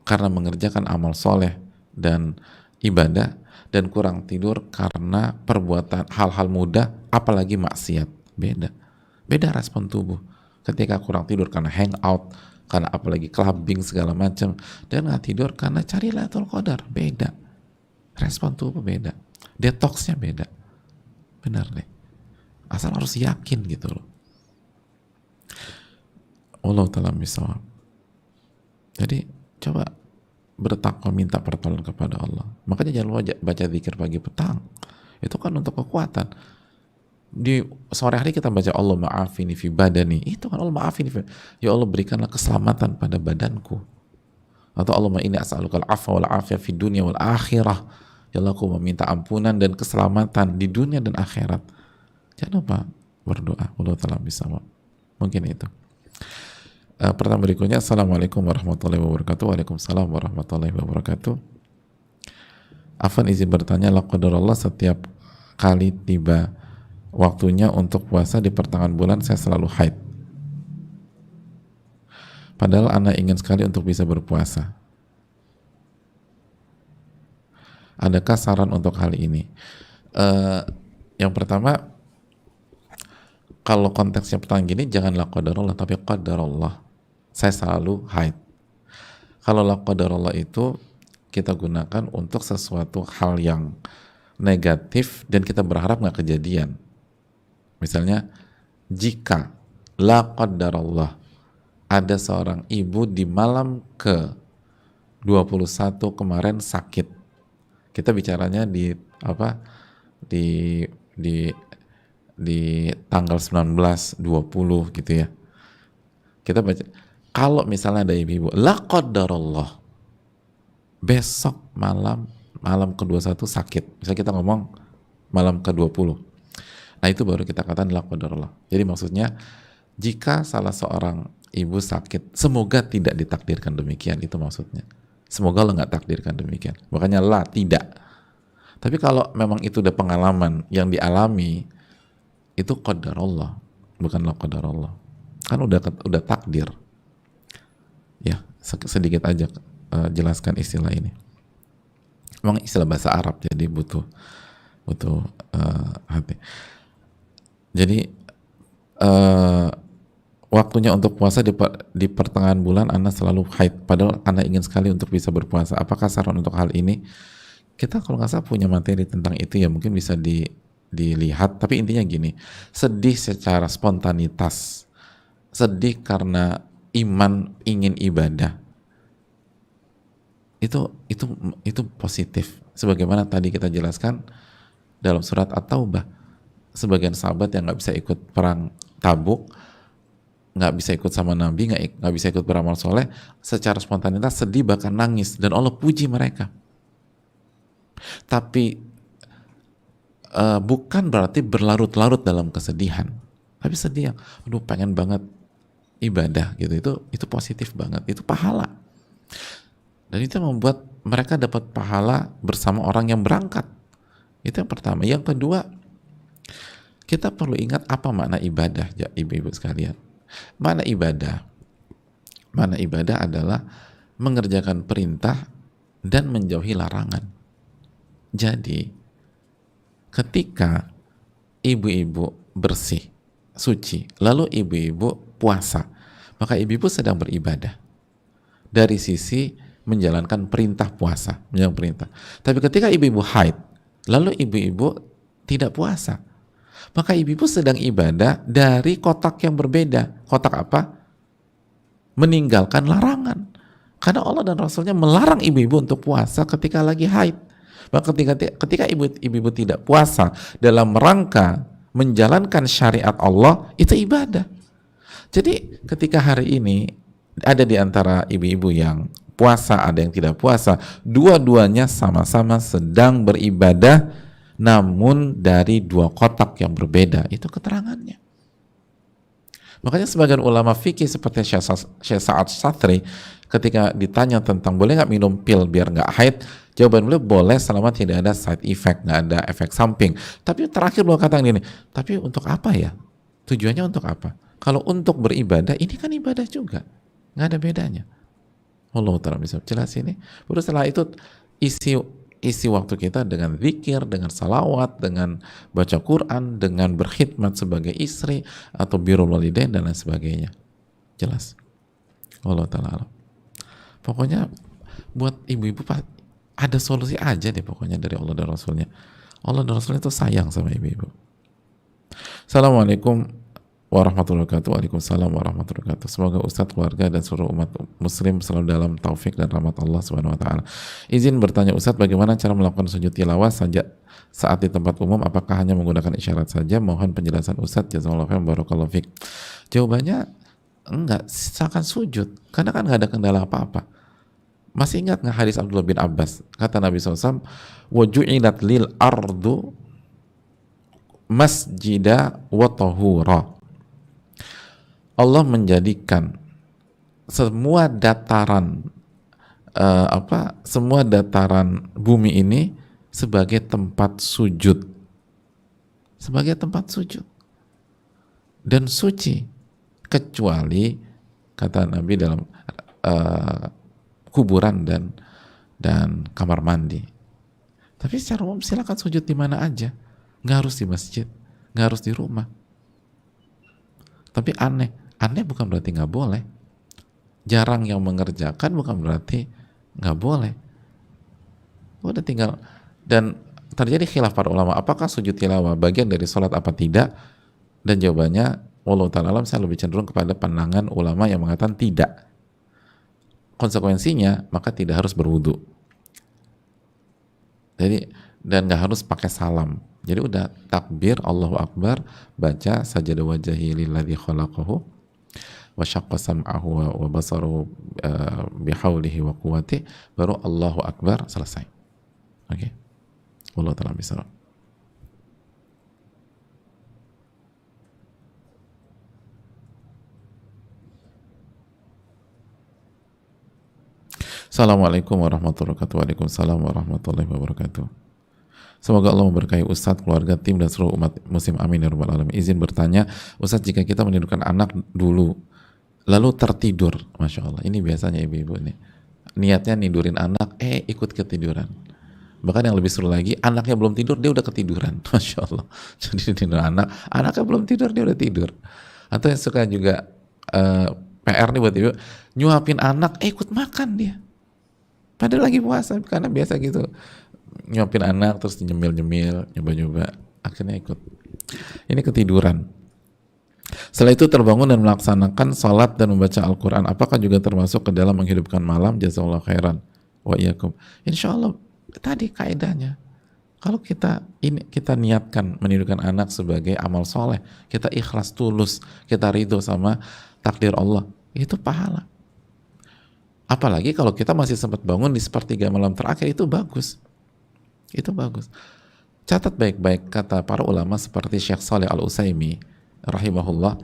karena mengerjakan amal soleh dan ibadah, dan kurang tidur karena perbuatan hal-hal mudah, apalagi maksiat. Beda respon tubuh ketika kurang tidur karena hangout, karena apalagi clubbing segala macam, dan nggak tidur karena cari Lailatul Qadar. Beda respon tubuh, beda detoxnya, beda. Benar deh, asal harus yakin gitu loh. Allah ta'ala misawab. Jadi coba bertakwa, minta pertolongan kepada Allah. Makanya jangan lupa baca zikir pagi petang. Itu kan untuk kekuatan. Di sore hari kita baca Allah ma'afini fi badani. Itu kan Allah ma'afini fi, ya Allah berikanlah keselamatan pada badanku. Atau Allahumma inni as'alukal afwa wal afiyah fi dunya wal akhirah. Ya Allah, aku meminta ampunan dan keselamatan di dunia dan akhirat. Jangan lupa berdoa. Allah ta'ala bisawab. Mungkin itu. Pertanyaan berikutnya, Assalamualaikum warahmatullahi wabarakatuh. Waalaikumsalam warahmatullahi wabarakatuh. Afan izin bertanya, la qadarullah, setiap kali tiba waktunya untuk puasa di pertengahan bulan saya selalu haid. Padahal anak ingin sekali untuk bisa berpuasa. Adakah saran untuk hal ini? Yang pertama, kalau konteksnya pertanyaan gini, janganlah qadarullah, tapi qadarullah. Saya selalu haid. Kalau la qadarullah itu kita gunakan untuk sesuatu hal yang negatif dan kita berharap nggak kejadian. Misalnya, jika la qadarullah ada seorang ibu di malam ke 21 kemarin sakit, kita bicaranya di tanggal 19, 20 gitu ya. Kita baca, kalau misalnya ada ibu-ibu la qadarullah besok malam ke-21 sakit, misalnya kita ngomong malam ke-20, nah itu baru kita katakan la qadarullah. Jadi maksudnya, jika salah seorang ibu sakit, semoga tidak ditakdirkan demikian, itu maksudnya. Semoga Allah nggak takdirkan demikian. Makanya la, tidak. Tapi kalau memang itu udah pengalaman yang dialami, itu qadarullah, bukan la qadarullah. Kan udah takdir. Ya, sedikit aja jelaskan istilah ini. Memang istilah bahasa Arab, jadi butuh hati. Jadi waktunya untuk puasa di pertengahan bulan Anda selalu haid, padahal Anda ingin sekali untuk bisa berpuasa. Apakah saran untuk hal ini? Kita kalau nggak salah punya materi tentang itu ya, mungkin bisa dilihat. Tapi intinya gini, sedih secara spontanitas, sedih karena iman ingin ibadah, itu positif. Sebagaimana tadi kita jelaskan dalam surat At-Taubah, sebagian sahabat yang nggak bisa ikut perang Tabuk, nggak bisa ikut sama Nabi, nggak bisa ikut beramal soleh, secara spontanitas sedih bahkan nangis, dan Allah puji mereka. Tapi bukan berarti berlarut-larut dalam kesedihan, tapi sedih yang aduh pengen banget ibadah gitu. Itu positif banget, itu pahala, dan itu membuat mereka dapat pahala bersama orang yang berangkat. Itu yang pertama. Yang kedua, kita perlu ingat apa makna ibadah, ya ibu-ibu sekalian. Makna ibadah adalah mengerjakan perintah dan menjauhi larangan. Jadi ketika ibu-ibu bersih, suci, lalu ibu-ibu puasa, maka ibu-ibu sedang beribadah dari sisi menjalankan perintah puasa, menjalankan perintah. Tapi ketika ibu-ibu haid, lalu ibu-ibu tidak puasa, maka ibu-ibu sedang ibadah dari kotak yang berbeda. Kotak apa? Meninggalkan larangan. Karena Allah dan Rasulnya melarang ibu-ibu untuk puasa ketika lagi haid. Maka ketika ibu-ibu tidak puasa dalam rangka menjalankan syariat Allah, itu ibadah. Jadi ketika hari ini ada di antara ibu-ibu yang puasa, ada yang tidak puasa, dua-duanya sama-sama sedang beribadah, namun dari dua kotak yang berbeda. Itu keterangannya. Makanya sebagian ulama fikih seperti Syekh Sa'ad Satri, ketika ditanya tentang boleh nggak minum pil biar nggak haid, jawaban beliau boleh selama tidak ada side effect, nggak ada efek samping. Tapi terakhir beliau katakan gini, tapi untuk apa ya? Tujuannya untuk apa? Kalau untuk beribadah, ini kan ibadah juga, nggak ada bedanya. Allah Ta'ala bisa jelas ini. Baru setelah itu isi waktu kita dengan zikir, dengan salawat, dengan baca Quran, dengan berkhidmat sebagai istri atau birrul walidain dan lain sebagainya. Jelas. Allah Ta'ala alam. Pokoknya buat ibu-ibu ada solusi aja deh pokoknya dari Allah dan Rasulnya. Allah dan Rasulnya itu sayang sama ibu-ibu. Assalamualaikum warahmatullahi wabarakatuh. Waalaikumsalam warahmatullahi wabarakatuh. Semoga Ustadz, keluarga dan seluruh umat muslim selalu dalam taufik dan rahmat Allah Subhanahu wa taala. Izin bertanya Ustadz, bagaimana cara melakukan sujud tilawah saat di tempat umum? Apakah hanya menggunakan isyarat saja? Mohon penjelasan Ustadz. Jazakallahu khairan, barakallahu fiik. Jawabannya enggak, silakan sujud karena kan nggak ada kendala apa-apa. Masih ingat nggak hadis Abdullah bin Abbas? Kata Nabi SAW, wa ju'ilat lil ardu masjida wa tahura. Allah menjadikan semua dataran semua dataran bumi ini sebagai tempat sujud, dan suci, kecuali kata Nabi dalam kuburan dan kamar mandi. Tapi secara umum silakan sujud di mana aja, nggak harus di masjid, nggak harus di rumah. Tapi aneh bukan berarti nggak boleh. Jarang yang mengerjakan bukan berarti nggak boleh. Udah tinggal, dan terjadi khilaf para ulama, apakah sujud tilawah bagian dari sholat apa tidak? Dan jawabannya, wallahu ta'ala alam, saya lebih cenderung kepada pandangan ulama yang mengatakan tidak. Konsekuensinya maka tidak harus berwudu. Jadi, dan nggak harus pakai salam. Jadi udah takbir Allahu Akbar, baca sajada wajhi lilladzi khalaqahu wa syaqqa sam'ahu wa basarahu bihaulihi wa quwwati, baru Allahu Akbar, selesai. Oke. Wallahu ta'ala bisawab. Assalamualaikum warahmatullahi wabarakatuh. Waalaikumsalam warahmatullahi wabarakatuh. Semoga Allah memberkahi Ustadz, keluarga, tim, dan seluruh umat muslim. Amin ya rabbal alamin. Izin bertanya, Ustadz, jika kita menidurkan anak dulu, lalu tertidur, Masya Allah, ini biasanya ibu-ibu nih, niatnya nidurin anak, ikut ketiduran. Bahkan yang lebih seru lagi, anaknya belum tidur, dia udah ketiduran. Masya Allah. Jadi tidur anaknya belum tidur, dia udah tidur. Atau yang suka juga PR nih buat ibu, nyuapin anak, ikut makan dia. Padahal lagi puasa, karena biasa gitu. Nyuapin anak, terus nyemil-nyemil, nyoba-nyoba, akhirnya ikut. Ini ketiduran. Setelah itu terbangun dan melaksanakan salat dan membaca Al-Quran. Apakah juga termasuk ke dalam menghidupkan malam? Jazakallahu khairan. Wa iyyakum. Insya Allah, tadi kaidahnya. Kalau kita niatkan menidurkan anak sebagai amal soleh, kita ikhlas tulus, kita ridho sama takdir Allah, itu pahala. Apalagi kalau kita masih sempat bangun di sepertiga malam terakhir, itu bagus. Itu bagus. Catat baik-baik kata para ulama seperti Syekh Shalih Al-Utsaimin rahimahullah,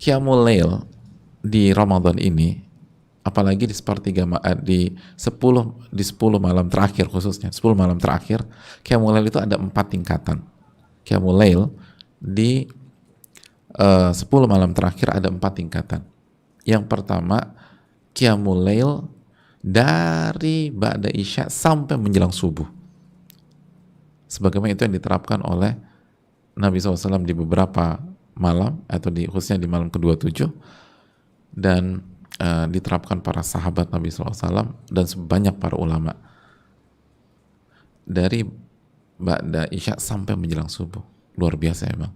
Qiyamul Lail di Ramadan ini, apalagi di sepertiga di 10 malam terakhir, khususnya 10 malam terakhir, Qiyamul Lail itu ada 4 tingkatan. Qiyamul Lail di 10 malam terakhir ada 4 tingkatan. Yang pertama, Qiyamul Lail dari ba'da isya sampai menjelang subuh, sebagaimana itu yang diterapkan oleh Nabi SAW di beberapa malam, atau khususnya di malam ke-27, dan diterapkan para sahabat Nabi SAW dan sebanyak para ulama, dari ba'da isya sampai menjelang subuh. Luar biasa emang,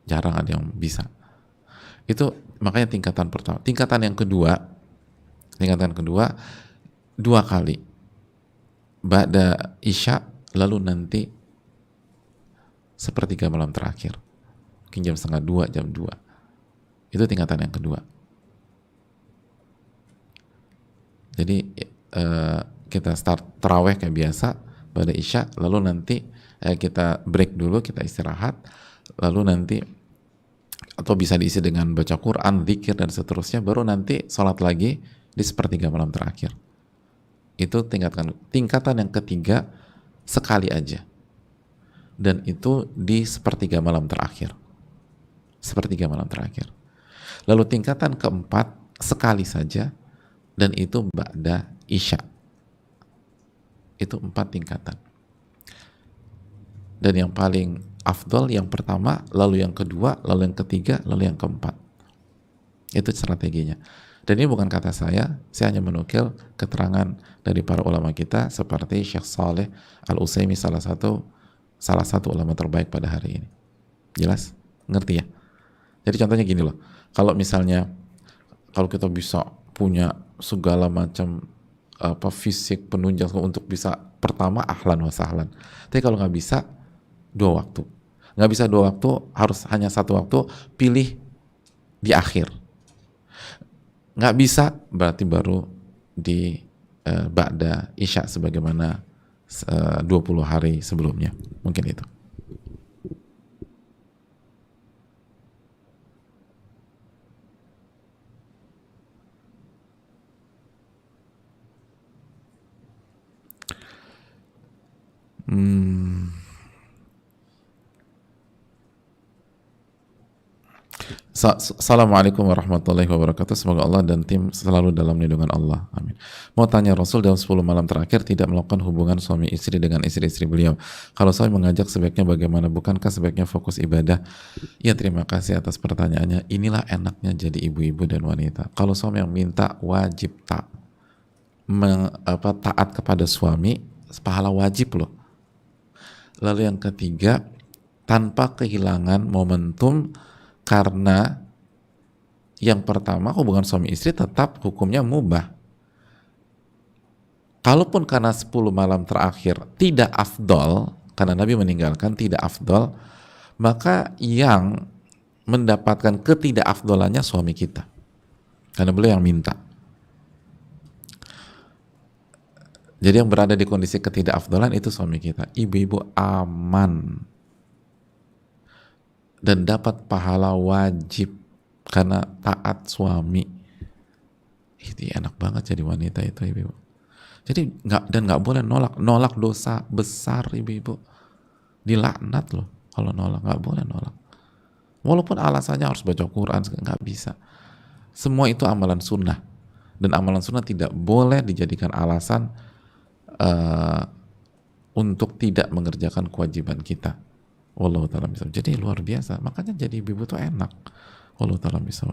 jarang ada yang bisa. Itu makanya tingkatan pertama. Tingkatan kedua 2 kali ba'da isya, lalu nanti sepertiga malam terakhir, mungkin jam setengah dua, jam 2. Itu tingkatan yang kedua. Jadi kita start taraweh kayak biasa pada isya, lalu nanti kita break dulu, kita istirahat, lalu nanti atau bisa diisi dengan baca Quran, zikir dan seterusnya, baru nanti sholat lagi di sepertiga malam terakhir. Itu tingkatan yang ketiga, sekali aja, dan itu di sepertiga malam terakhir. Sepertiga malam terakhir. Lalu tingkatan keempat, sekali saja, dan itu ba'da isya. Itu 4 tingkatan. Dan yang paling afdol yang pertama, lalu yang kedua, lalu yang ketiga, lalu yang keempat. Itu strateginya. Dan ini bukan kata saya hanya menukil keterangan dari para ulama kita seperti Syekh Saleh Al-Utsaimin, salah satu ulama terbaik pada hari ini. Jelas? Ngerti ya? Jadi contohnya gini loh, kalau kita bisa punya segala macam fisik penunjang untuk bisa pertama, ahlan wa sahlan. Tapi kalau nggak bisa, 2 waktu. Nggak bisa 2 waktu, harus hanya 1 waktu, pilih di akhir. Nggak bisa, berarti baru di ba'da isya sebagaimana 20 hari sebelumnya. Mungkin itu. Assalamualaikum warahmatullahi wabarakatuh. Semoga Allah dan tim selalu dalam lindungan Allah. Amin. Mau tanya, Rasul dalam 10 malam terakhir tidak melakukan hubungan suami istri dengan istri-istri beliau. Kalau saya mengajak, sebaiknya bagaimana? Bukankah sebaiknya fokus ibadah? Ya, terima kasih atas pertanyaannya. Inilah enaknya jadi ibu-ibu dan wanita. Kalau suami yang minta, wajib taat kepada suami, pahala wajib loh. Lalu yang ketiga, tanpa kehilangan momentum, karena yang pertama, hubungan suami istri tetap hukumnya mubah. Kalaupun karena 10 malam terakhir tidak afdol, karena Nabi meninggalkan tidak afdol, maka yang mendapatkan ketidakafdolannya suami kita, karena beliau yang minta. Jadi yang berada di kondisi ketidakafdolan itu suami kita. Ibu-ibu aman dan dapat pahala wajib karena taat suami. Itu enak banget jadi wanita itu, ibu-ibu. Jadi nggak boleh nolak dosa besar, ibu-ibu. Dilaknat loh kalau nolak, nggak boleh nolak. Walaupun alasannya harus baca Quran, nggak bisa. Semua itu amalan sunnah, dan amalan sunnah tidak boleh dijadikan alasan untuk tidak mengerjakan kewajiban kita. Wallahu ta'ala bisa. Jadi luar biasa. Makanya jadi ibu tuh enak. Wallahu ta'ala bisa.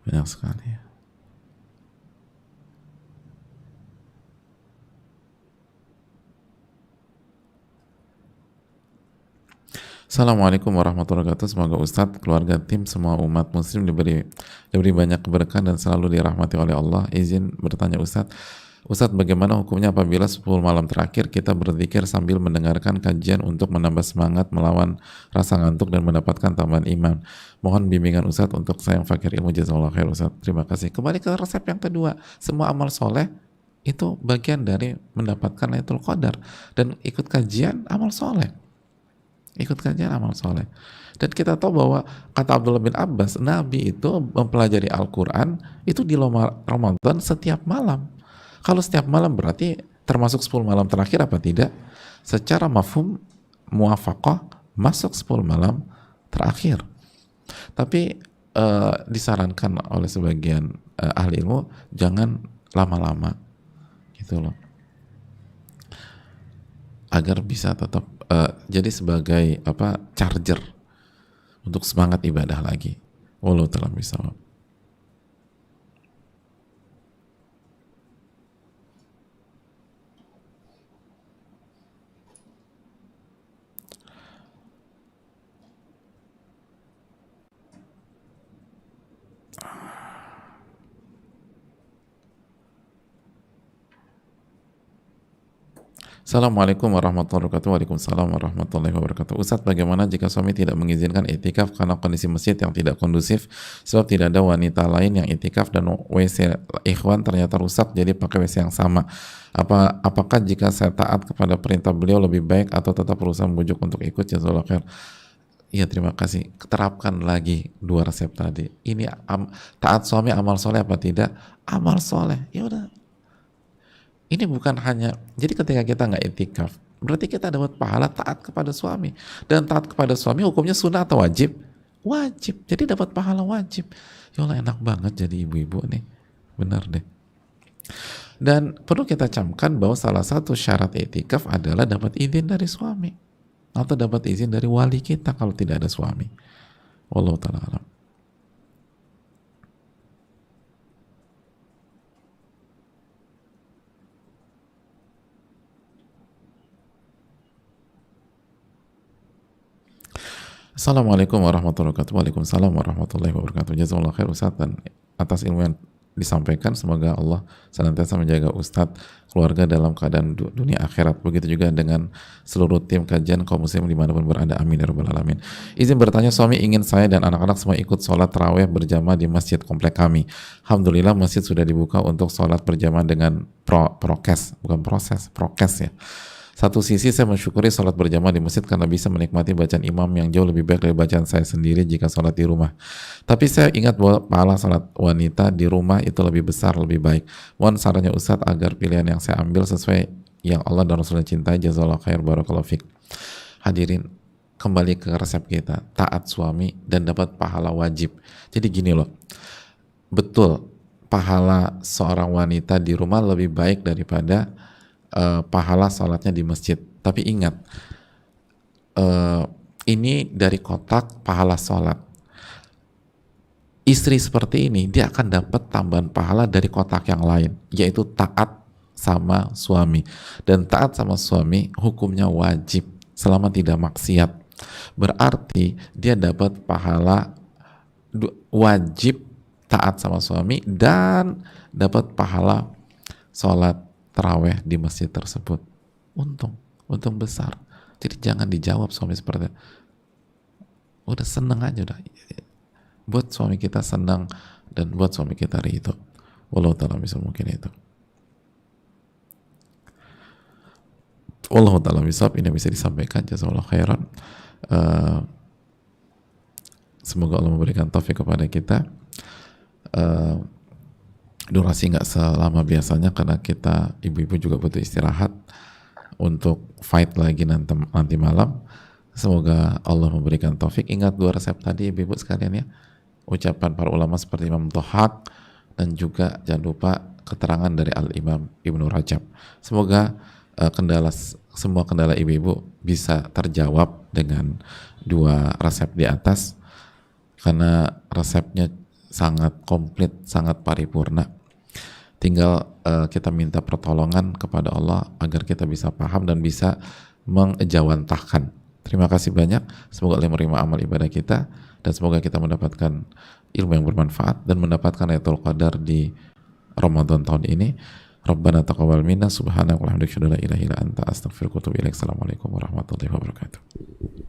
Banyak sekali ya. Assalamualaikum warahmatullahi wabarakatuh. Semoga Ustadz, keluarga, tim, semua umat muslim diberi banyak keberkahan dan selalu dirahmati oleh Allah. Izin bertanya Ustadz, bagaimana hukumnya apabila 10 malam terakhir kita berzikir sambil mendengarkan kajian untuk menambah semangat melawan rasa ngantuk dan mendapatkan tambahan iman? Mohon bimbingan Ustadz untuk saya yang fakir ilmu. Jazakallahu khair Ustadz. Terima kasih. Kembali ke resep yang kedua, semua amal soleh itu bagian dari mendapatkan Lailatul Qadar, dan ikut kajian amal soleh. Ikut kajian amal soleh. Dan kita tahu bahwa kata Abdullah bin Abbas, Nabi itu mempelajari Al-Quran itu di Ramadan setiap malam. Kalau setiap malam berarti termasuk 10 malam terakhir apa tidak? Secara mafhum muwafaqah masuk 10 malam terakhir. Tapi disarankan oleh sebagian ahli ilmu jangan lama-lama gitu loh, agar bisa tetap jadi sebagai charger untuk semangat ibadah lagi. Wallahu ta'ala bishawab. Assalamualaikum warahmatullahi wabarakatuh. Waalaikumsalam warahmatullahi wabarakatuh. Ustadz, bagaimana jika suami tidak mengizinkan itikaf karena kondisi masjid yang tidak kondusif, sebab tidak ada wanita lain yang itikaf dan WC ikhwan ternyata rusak jadi pakai WC yang sama. Apakah jika saya taat kepada perintah beliau lebih baik atau tetap berusaha membujuk untuk ikut? Jazakallahu khair. Iya, terima kasih. Terapkan lagi 2 resep tadi. Ini taat suami amal soleh apa tidak? Amal soleh. Ya udah. Ini bukan hanya, jadi ketika kita nggak itikaf, berarti kita dapat pahala taat kepada suami. Dan taat kepada suami hukumnya sunnah atau wajib? Wajib. Jadi dapat pahala wajib. Ya Allah, enak banget jadi ibu-ibu nih. Benar deh. Dan perlu kita camkan bahwa salah satu syarat itikaf adalah dapat izin dari suami. Atau dapat izin dari wali kita kalau tidak ada suami. Wallahu ta'ala alam. Assalamualaikum warahmatullahi wabarakatuh. Waalaikumsalam warahmatullahi wabarakatuh. Jazakallahu khair Ustadz, dan atas ilmu yang disampaikan, semoga Allah senantiasa menjaga Ustadz, keluarga dalam keadaan dunia akhirat. Begitu juga dengan seluruh tim kajian kaum muslim dimanapun berada. Amin ya rabbal alamin. Izin bertanya, suami ingin saya dan anak-anak semua ikut sholat tarawih berjamaah di masjid komplek kami. Alhamdulillah masjid sudah dibuka untuk sholat berjamaah dengan prokes, bukan proses, prokes ya. Satu sisi saya mensyukuri sholat berjamaah di masjid karena bisa menikmati bacaan imam yang jauh lebih baik dari bacaan saya sendiri jika sholat di rumah. Tapi saya ingat bahwa pahala sholat wanita di rumah itu lebih besar, lebih baik. Mohon sarannya Ustadz agar pilihan yang saya ambil sesuai yang Allah dan Rasulnya cintai. Jazakallahu khair, barakallahu fiq. Hadirin, kembali ke resep kita, taat suami dan dapat pahala wajib. Jadi gini loh, betul pahala seorang wanita di rumah lebih baik daripada pahala sholatnya di masjid. Tapi ingat, ini dari kotak pahala sholat. Istri seperti ini, dia akan dapat tambahan pahala dari kotak yang lain, yaitu taat sama suami. Dan taat sama suami hukumnya wajib selama tidak maksiat. Berarti dia dapat pahala wajib taat sama suami dan dapat pahala sholat taraweh di masjid tersebut. Untung besar. Jadi jangan dijawab suami seperti itu. Udah seneng aja udah. Buat suami kita senang dan buat suami kita ridho. Wallahu ta'ala bisa mungkin itu. Wallahu ta'ala bisa, ini bisa disampaikan. Jazakallahu khairan. Semoga Allah memberikan taufik kepada kita. Durasi nggak selama biasanya karena kita ibu-ibu juga butuh istirahat untuk fight lagi nanti malam. Semoga Allah memberikan taufik. Ingat 2 resep tadi ibu-ibu sekalian ya, ucapan para ulama seperti Imam Dhahak dan juga jangan lupa keterangan dari Al-Imam Ibnu Rajab. Semoga semua kendala ibu-ibu bisa terjawab dengan 2 resep di atas, karena resepnya sangat komplit, sangat paripurna. Tinggal kita minta pertolongan kepada Allah agar kita bisa paham dan bisa mengejawantahkan. Terima kasih banyak. Semoga Allah menerima amal ibadah kita dan semoga kita mendapatkan ilmu yang bermanfaat dan mendapatkan Lailatul Qadar di Ramadan tahun ini. Rabbana taqabbal minna subhanaka wa bihamdika la ilaha illa anta astaghfiruka wa atubu ilaik. Assalamualaikum warahmatullahi wabarakatuh.